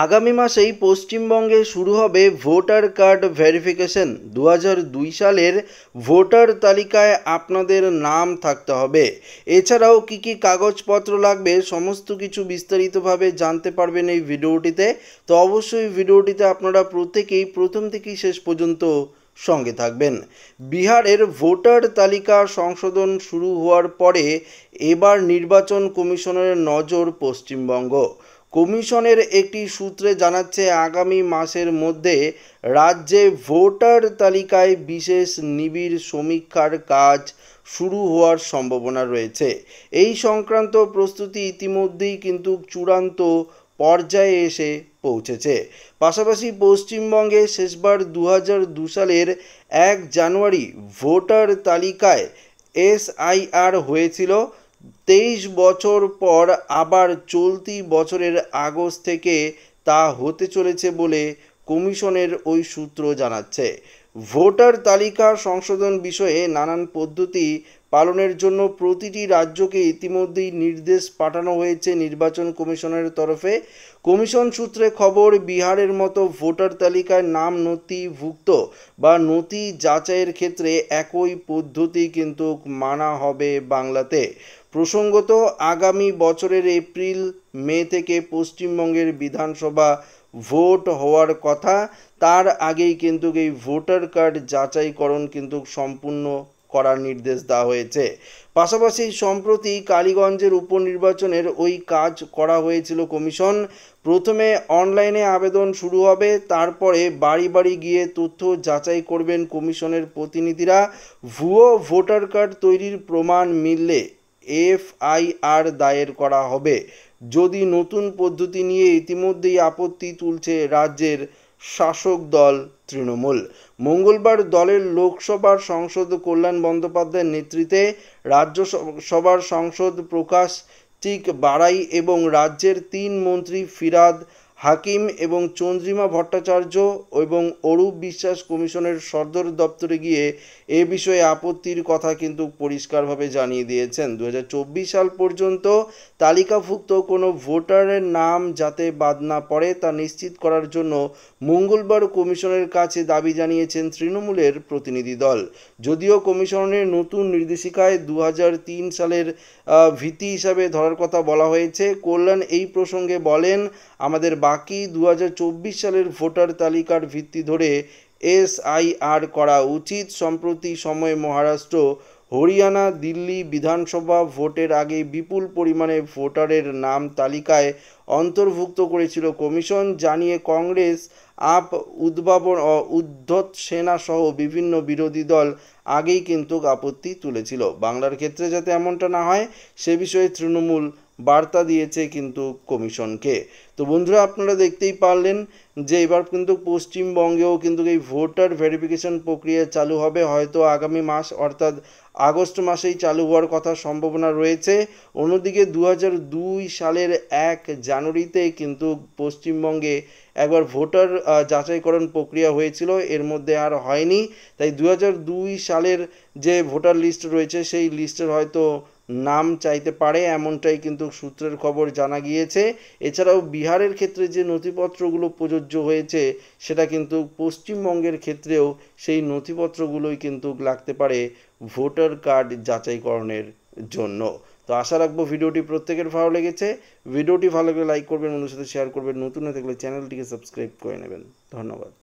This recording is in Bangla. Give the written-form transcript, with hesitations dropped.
আগামী মাসেই পশ্চিমবঙ্গে শুরু হবে ভোটার কার্ড ভেরিফিকেশন। 2002 সালের ভোটার তালিকায় আপনাদের নাম থাকতে হবে। এছাড়াও কি কি কাগজপত্র লাগবে সমস্ত কিছু বিস্তারিতভাবে জানতে পারবেন এই ভিডিওটিতে। তো অবশ্যই ভিডিওটিতে আপনারা প্রত্যেকেই প্রথম থেকেই শেষ পর্যন্ত সঙ্গে থাকবেন। বিহারের ভোটার তালিকা সংশোধন শুরু হওয়ার পরে এবার নির্বাচন কমিশনের নজর পশ্চিমবঙ্গ। কমিশনের একটি সূত্রে জানাচ্ছে আগামী মাসের মধ্যে রাজ্যে ভোটার তালিকায় বিশেষ নিবিড় সমীক্ষার কাজ শুরু হওয়ার সম্ভাবনা রয়েছে। এই সংক্রান্ত প্রস্তুতি ইতিমধ্যেই কিন্তু চূড়ান্ত পর্যায়ে এসে পৌঁছেছে। পাশাপাশি পশ্চিমবঙ্গে শেষবার 2002 সালের 1 জানুয়ারি ভোটার তালিকায় এসআইআর হয়েছিল। 23 বছর পর আবার চলতি বছরের আগস্ট থেকে তা হতে চলেছে বলে কমিশনের ওই সূত্র জানাচ্ছে। ভোটার তালিকা সংশোধন বিষয়ে নানান পদ্ধতি পালনের জন্য প্রতিটি রাজ্যকে ইতিমধ্যেই নির্দেশ পাঠানো হয়েছে নির্বাচন কমিশনের তরফে। কমিশন সূত্রে খবর, বিহারের মতো ভোটার তালিকায় নাম নথিভুক্ত বা নথি যাচাইয়ের ক্ষেত্রে একই পদ্ধতি কিন্তু মানা হবে বাংলাতে। প্রসঙ্গত, আগামী বছরের এপ্রিল মে থেকে পশ্চিমবঙ্গের বিধানসভা ভোট হওয়ার কথা। তার আগেই কিন্তু এই ভোটার কার্ড যাচাইকরণ কিন্তু সম্পূর্ণ করার নির্দেশ দেওয়া হয়েছে। পাশাপাশি সম্প্রতি কালীগঞ্জের উপনির্বাচনের ওই কাজ করা হয়েছিল কমিশন। প্রথমে অনলাইনে আবেদন শুরু হবে, তারপরে বাড়ি বাড়ি গিয়ে তথ্য যাচাই করবেন কমিশনের প্রতিনিধিরা। ভুয়ো ভোটার কার্ড তৈরির প্রমাণ মিললে এফআইআর দায়ের করা হবে। যদি নতুন পদ্ধতি নিয়ে ইতিমধ্যেই আপত্তি তুলছে রাজ্যের শাসক দল তৃণমূল। মঙ্গলবার দলের লোকসভার সাংসদ কল্যাণ বন্দ্যোপাধ্যায়ের নেতৃত্বে রাজ্যসভার সাংসদ প্রকাশ টিক বাড়াই এবং রাজ্যের 3 মন্ত্রী ফিরহাদ হাকিম এবং চন্দ্রিমা ভট্টাচার্য এবং অরূপ বিশ্বাস কমিশনের সদর দপ্তরে গিয়ে এ বিষয়ে আপত্তির কথা কিন্তু পরিষ্কারভাবে জানিয়ে দিয়েছেন। 2024 সাল পর্যন্ত তালিকাভুক্ত কোনো ভোটারের নাম যাতে বাদ না পড়ে তা নিশ্চিত করার জন্য মঙ্গলবার কমিশনের কাছে দাবি জানিয়েছেন তৃণমূলের প্রতিনিধি দল। যদিও কমিশনের নতুন নির্দেশিকায় 2003 সালের ভিত্তি হিসাবে ধরার কথা বলা হয়েছে। কল্যাণ এই প্রসঙ্গে বলেন, আমাদের বাকি 2024 সালের ভোটার তালিকার ভিত্তি ধরে এসআইআর করা উচিত। সম্প্রতি সময়ে মহারাষ্ট্র, হরিয়ানা, দিল্লি বিধানসভা ভোটের আগে বিপুল পরিমাণে ভোটারের নাম তালিকায় অন্তর্ভুক্ত করেছিল কমিশন। জানিয়ে কংগ্রেস, আপ, উদ্ধত সেনা সহ বিভিন্ন বিরোধী দল আগেই কিন্তু আপত্তি তুলেছিল। বাংলার ক্ষেত্রে যাতে এমনটা না হয় সে বিষয়ে তৃণমূল বার্তা দিয়েছে কিন্তু কমিশনকে। তো বন্ধুরা, আপনারা দেখতেই পারলেন যে এবার কিন্তু পশ্চিমবঙ্গেও কিন্তু এই ভোটার ভেরিফিকেশন প্রক্রিয়া চালু হবে। হয়তো আগামী মাস অর্থাৎ আগস্ট মাসেই চালু হওয়ার কথা সম্ভাবনা রয়েছে। অন্যদিকে 2002 সালের 1 জানুয়ারিতে কিন্তু পশ্চিমবঙ্গে একবার ভোটার যাচাইকরণ প্রক্রিয়া হয়েছিল, এর মধ্যে আর হয়নি। তাই 2002 সালের যে ভোটার লিস্ট রয়েছে সেই লিস্টের হয়তো নাম চাইতে পারে, এমনটাই কিন্তু সূত্রের খবর জানা গিয়েছে। এছাড়াও বিহারের ক্ষেত্রে যে নথিপত্রগুলো প্রযোজ্য হয়েছে সেটা কিন্তু পশ্চিমবঙ্গের ক্ষেত্রেও সেই নথিপত্রগুলোই কিন্তু লাগতে পারে ভোটার কার্ড যাচাইকরণের জন্য। তো আশা রাখবো ভিডিওটি প্রত্যেকের ভালো লেগেছে। ভিডিওটি ভালো লাগলে লাইক করবেন, বন্ধুদের সাথে শেয়ার করবেন, নতুন হয়ে থাকলে চ্যানেলটিকে সাবস্ক্রাইব করে নেবেন। ধন্যবাদ।